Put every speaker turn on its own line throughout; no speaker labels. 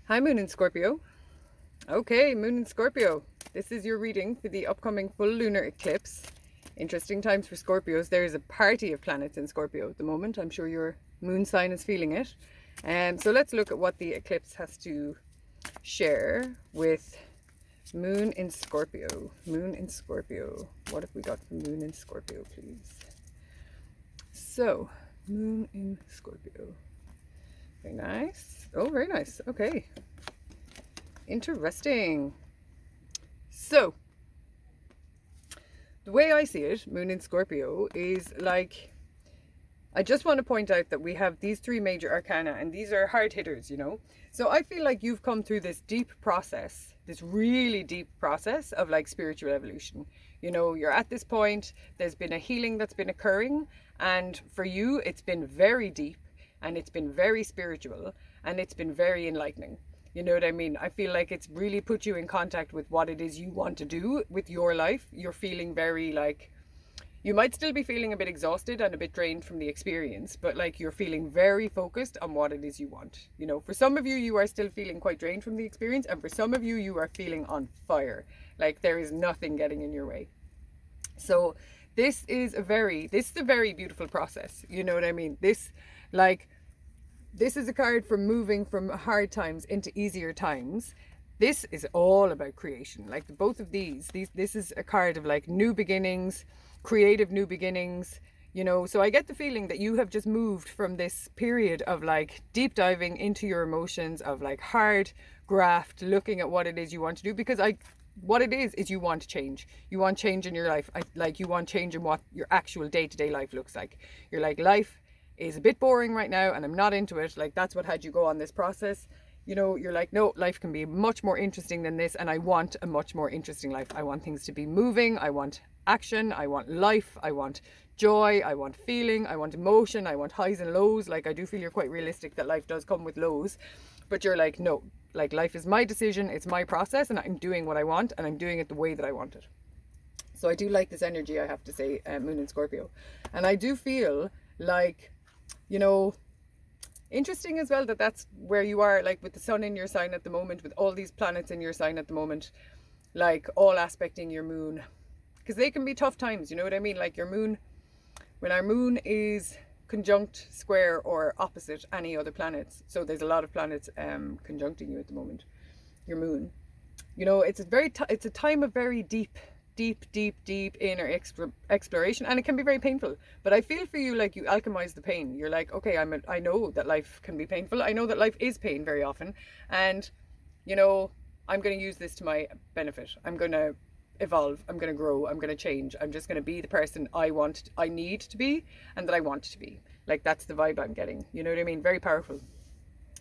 Hi, Moon in Scorpio. Okay, Moon in Scorpio. This is your reading for the upcoming full lunar eclipse. Interesting times for Scorpios. There is a party of planets in Scorpio at the moment. I'm sure your moon sign is feeling it. So let's look at what the eclipse has to share with Moon in Scorpio. Moon in Scorpio. What have we got for Moon in Scorpio, please? So, Moon in Scorpio. Very nice. Oh, very nice. Okay. Interesting. So, the way I see it, Moon in Scorpio, is like, I just want to point out that we have these three major arcana, and these are hard hitters, you know? So I feel like you've come through this deep process, this really deep process of like spiritual evolution. You know, you're at this point, there's been a healing that's been occurring, and for you, it's been very deep, and it's been very spiritual, and it's been very enlightening. You know what I mean? I feel like it's really put you in contact with what it is you want to do with your life. You're feeling very like, you might still be feeling a bit exhausted and a bit drained from the experience, but like you're feeling very focused on what it is you want. You know, for some of you, you are still feeling quite drained from the experience, and for some of you, you are feeling on fire. Like there is nothing getting in your way. So this is a very beautiful process. You know what I mean? This is a card for moving from hard times into easier times. This is all about creation. Like both of this is a card of like new beginnings, creative new beginnings, you know. So I get the feeling that you have just moved from this period of like deep diving into your emotions, of like hard graft, looking at what it is you want to do, because what it is you want change. You want change in your life. You want change in what your actual day-to-day life looks like. You're like, life is a bit boring right now and I'm not into it. Like that's what had you go on this process. You know, you're like, no, life can be much more interesting than this, and I want a much more interesting life. I want things to be moving. I want action. I want life. I want joy. I want feeling. I want emotion. I want highs and lows. Like I do feel you're quite realistic that life does come with lows, but you're like, no, like life is my decision. It's my process, and I'm doing what I want, and I'm doing it the way that I want it. So I do like this energy, I have to say, Moon in Scorpio. And I do feel like, you know, interesting as well that that's where you are, like with the sun in your sign at the moment, with all these planets in your sign at the moment, like all aspecting your moon, because they can be tough times. You know what I mean? Like your moon, when our moon is conjunct, square, or opposite any other planets, so there's a lot of planets conjuncting you at the moment, your moon, you know, it's a time of very deep inner exploration, and it can be very painful. But I feel for you like you alchemize the pain. You're like, okay, I know that life can be painful. I know that life is pain very often, and you know, I'm going to use this to my benefit. I'm going to evolve. I'm going to grow. I'm going to change. I'm just going to be the person I need to be, and that I want to be. Like that's the vibe I'm getting. You know what I mean? Very powerful.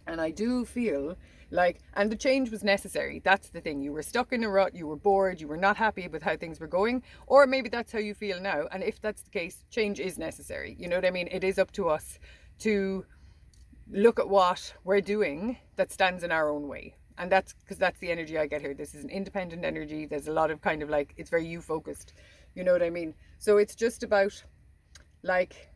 And I do feel like, and the change was necessary. That's the thing. You were stuck in a rut, you were bored, you were not happy with how things were going, or maybe that's how you feel now. And if that's the case, change is necessary. You know what I mean? It is up to us to look at what we're doing that stands in our own way. And that's because that's the energy I get here. This is an independent energy. There's a lot of kind of like, it's very you focused. You know what I mean? So it's just about like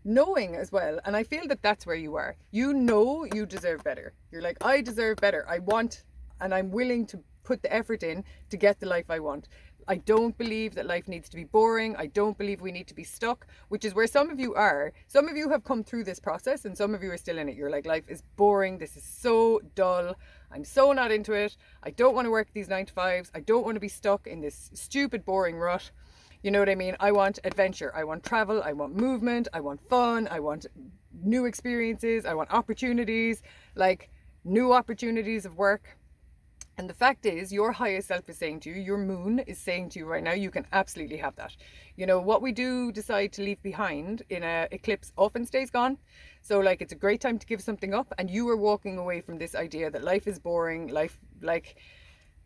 knowing as well. And I feel that that's where you are. You know you deserve better. You're like, I deserve better. I want, and I'm willing to put the effort in to get the life I want. I don't believe that life needs to be boring. I don't believe we need to be stuck, which is where some of you are. Some of you have come through this process and some of you are still in it. You're like, life is boring. This is so dull. I'm so not into it. I don't want to work these 9 to 5s. I don't want to be stuck in this stupid, boring rut. You know what I mean? I want adventure. I want travel. I want movement. I want fun. I want new experiences. I want opportunities, like new opportunities of work. And the fact is, your highest self is saying to you, your moon is saying to you right now, you can absolutely have that. You know, what we do decide to leave behind in an eclipse often stays gone. So like, it's a great time to give something up. And you are walking away from this idea that life is boring, life like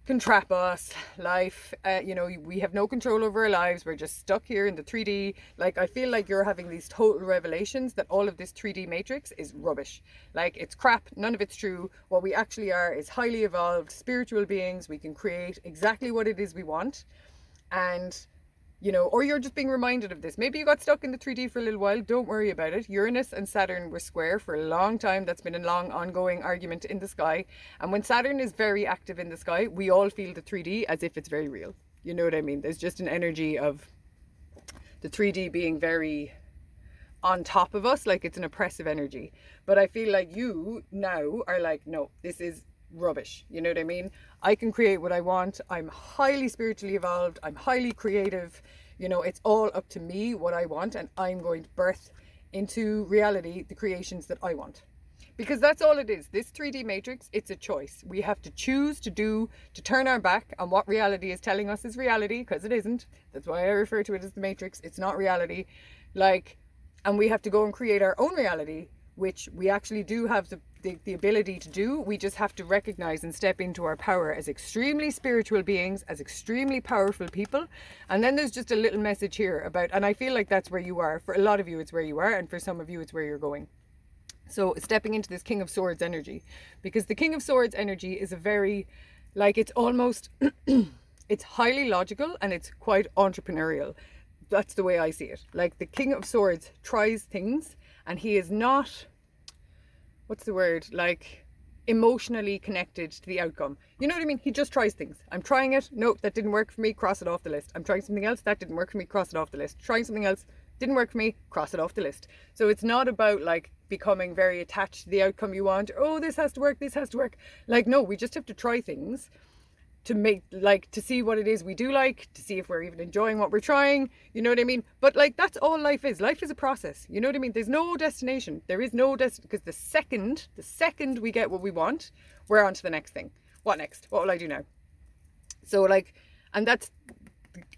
can trap us, life, you know, we have no control over our lives. We're just stuck here in the 3D. Like, I feel like you're having these total revelations that all of this 3D matrix is rubbish. Like, it's crap. None of it's true. What we actually are is highly evolved spiritual beings. We can create exactly what it is we want. And you know, or you're just being reminded of this. Maybe you got stuck in the 3D for a little while. Don't worry about it. Uranus and Saturn were square for a long time. That's been a long ongoing argument in the sky. And when Saturn is very active in the sky, we all feel the 3D as if it's very real. You know what I mean? There's just an energy of the 3D being very on top of us, like it's an oppressive energy. But I feel like you now are like, no, this is rubbish. You know what I mean? I can create what I want. I'm highly spiritually evolved. I'm highly creative. You know, it's all up to me what I want, and I'm going to birth into reality the creations that I want. Because that's all it is. This 3D matrix, it's a choice. We have to choose to turn our back on what reality is telling us is reality, because it isn't. That's why I refer to it as the matrix. It's not reality. Like, and we have to go and create our own reality, which we actually do have the ability to do. We just have to recognize and step into our power as extremely spiritual beings, as extremely powerful people. And then there's just a little message here about, and I feel like that's where you are. For a lot of you, it's where you are, and for some of you, it's where you're going. So stepping into this King of Swords energy, because the King of Swords energy is a very, like, it's almost, it's highly logical and it's quite entrepreneurial. That's the way I see it. Like, the King of Swords tries things, and he is not, what's the word, like, emotionally connected to the outcome. You know what I mean? He just tries things. I'm trying it. Nope, that didn't work for me. Cross it off the list. I'm trying something else. That didn't work for me. Cross it off the list. Trying something else. Didn't work for me. Cross it off the list. So it's not about like becoming very attached to the outcome you want. Oh, this has to work. This has to work. Like, no, we just have to try things to make, like, to see what it is we do like, to see if we're even enjoying what we're trying. You know what I mean? But like, that's all life is. Life is a process. You know what I mean? There's no destination. There is no because the second we get what we want, we're on to the next thing. What next? What will I do now? So like, and that's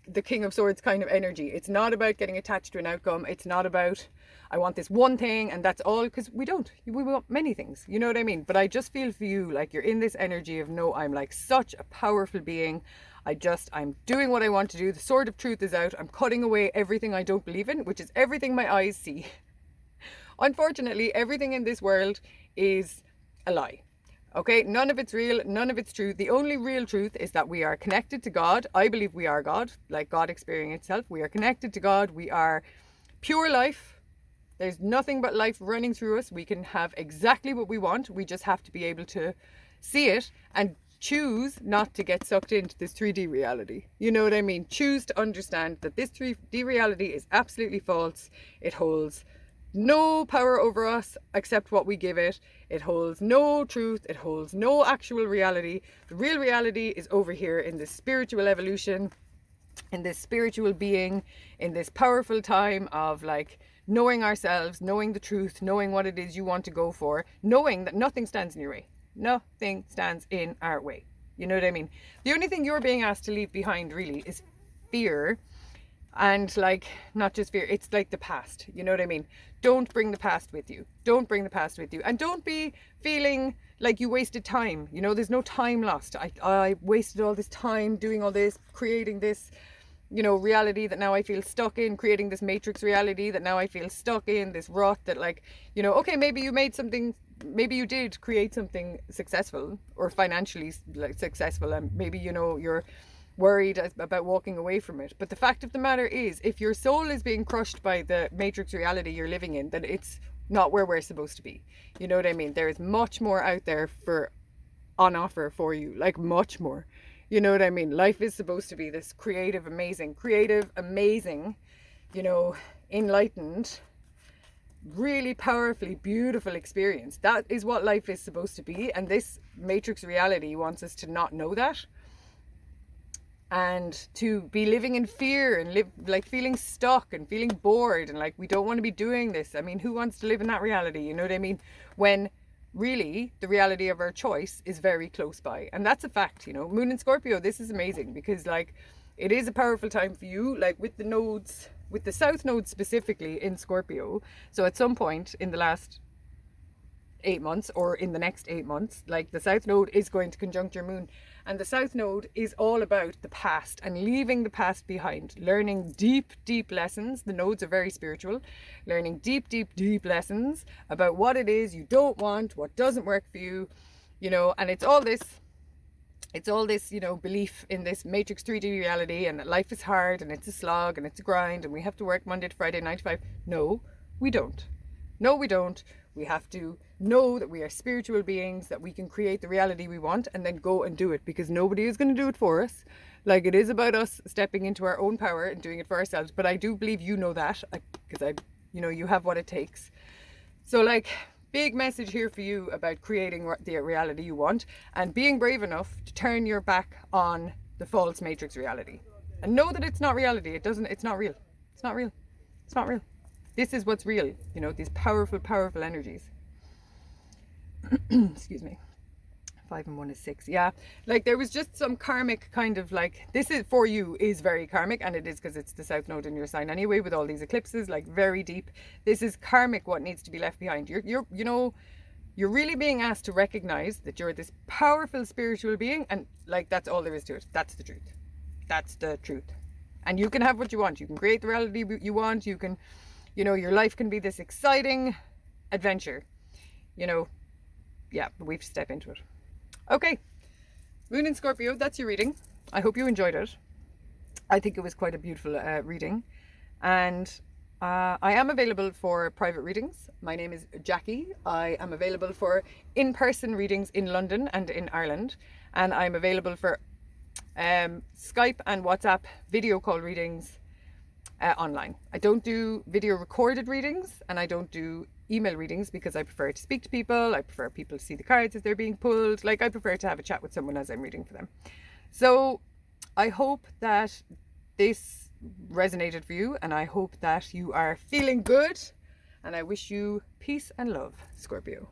the King of Swords kind of energy. It's not about getting attached to an outcome. It's not about, I want this one thing and that's all, because we don't. We want many things. You know what I mean? But I just feel for you, like, you're in this energy of, no, I'm like such a powerful being. I'm doing what I want to do. The sword of truth is out. I'm cutting away everything I don't believe in, which is everything my eyes see. Unfortunately, everything in this world is a lie. Okay, none of it's real, none of it's true. The only real truth is that we are connected to God. I believe we are God, like God experiencing itself. We are connected to God. We are pure life. There's nothing but life running through us. We can have exactly what we want. We just have to be able to see it and choose not to get sucked into this 3D reality. You know what I mean? Choose to understand that this 3D reality is absolutely false. It holds no power over us except what we give it. It holds no truth. It holds no actual reality. The real reality is over here in this spiritual evolution, in this spiritual being, in this powerful time of like knowing ourselves, knowing the truth, knowing what it is you want to go for, knowing that nothing stands in your way. Nothing stands in our way. You know what I mean? The only thing you're being asked to leave behind really is fear. And like, not just fear, it's like the past. You know what I mean? Don't bring the past with you. Don't bring the past with you. And don't be feeling like you wasted time. You know, there's no time lost. I wasted all this time doing all this, creating this, you know, reality that now I feel stuck in, creating this matrix reality that now I feel stuck in, this rut that, like, you know, okay, maybe you made something, maybe you did create something successful or financially like successful, and maybe, you know, you're worried about walking away from it. But the fact of the matter is, if your soul is being crushed by the matrix reality you're living in, then it's not where we're supposed to be. You know what I mean? There is much more out there on offer for you, like much more. You know what I mean? Life is supposed to be this creative, amazing, you know, enlightened, really powerfully beautiful experience. That is what life is supposed to be. And this matrix reality wants us to not know that, and to be living in fear and live like feeling stuck and feeling bored and like we don't want to be doing this. I mean, who wants to live in that reality? You know what I mean? When really the reality of our choice is very close by. And that's a fact. You know, Moon in Scorpio, this is amazing because like it is a powerful time for you, like with the nodes, with the South Node specifically in Scorpio. So at some point in the last 8 months or in the next 8 months, like the South Node is going to conjunct your Moon. And the South Node is all about the past and leaving the past behind, learning deep, deep lessons. The nodes are very spiritual, learning deep, deep, deep lessons about what it is you don't want, what doesn't work for you, you know, and it's all this It's all this, you know, belief in this matrix 3D reality, and that life is hard and it's a slog and it's a grind and we have to work Monday to Friday 9 to 5. No, we don't. No, we don't. We have to know that we are spiritual beings, that we can create the reality we want, and then go and do it, because nobody is going to do it for us. Like, it is about us stepping into our own power and doing it for ourselves. But I do believe you know that, because you know, you have what it takes. So, like, big message here for you about creating the reality you want, and being brave enough to turn your back on the false matrix reality and know that it's not reality. It's not real. It's not real. It's not real. This is what's real, you know, these powerful, powerful energies. Excuse me. 5 and 1 is 6. Yeah, like there was just some karmic kind of, like, this is for you, is very karmic, and it is because it's the south node in your sign anyway, with all these eclipses, like very deep. This is karmic, what needs to be left behind. You're you know, you're really being asked to recognize that you're this powerful spiritual being, and like, that's all there is to it. That's the truth. That's the truth. And you can have what you want. You can create the reality you want. You can, you know, your life can be this exciting adventure, you know. Yeah, but we have to step into it. Okay, Moon in Scorpio, that's your reading. I hope you enjoyed it. I think it was quite a beautiful reading. And I am available for private readings. My name is Jackie. I am available for in-person readings in London and in Ireland. And I'm available for Skype and WhatsApp video call readings online. I don't do video recorded readings, and I don't do email readings, because I prefer to speak to people. I prefer people to see the cards as they're being pulled. Like, I prefer to have a chat with someone as I'm reading for them. So I hope that this resonated for you, and I hope that you are feeling good, and I wish you peace and love, Scorpio.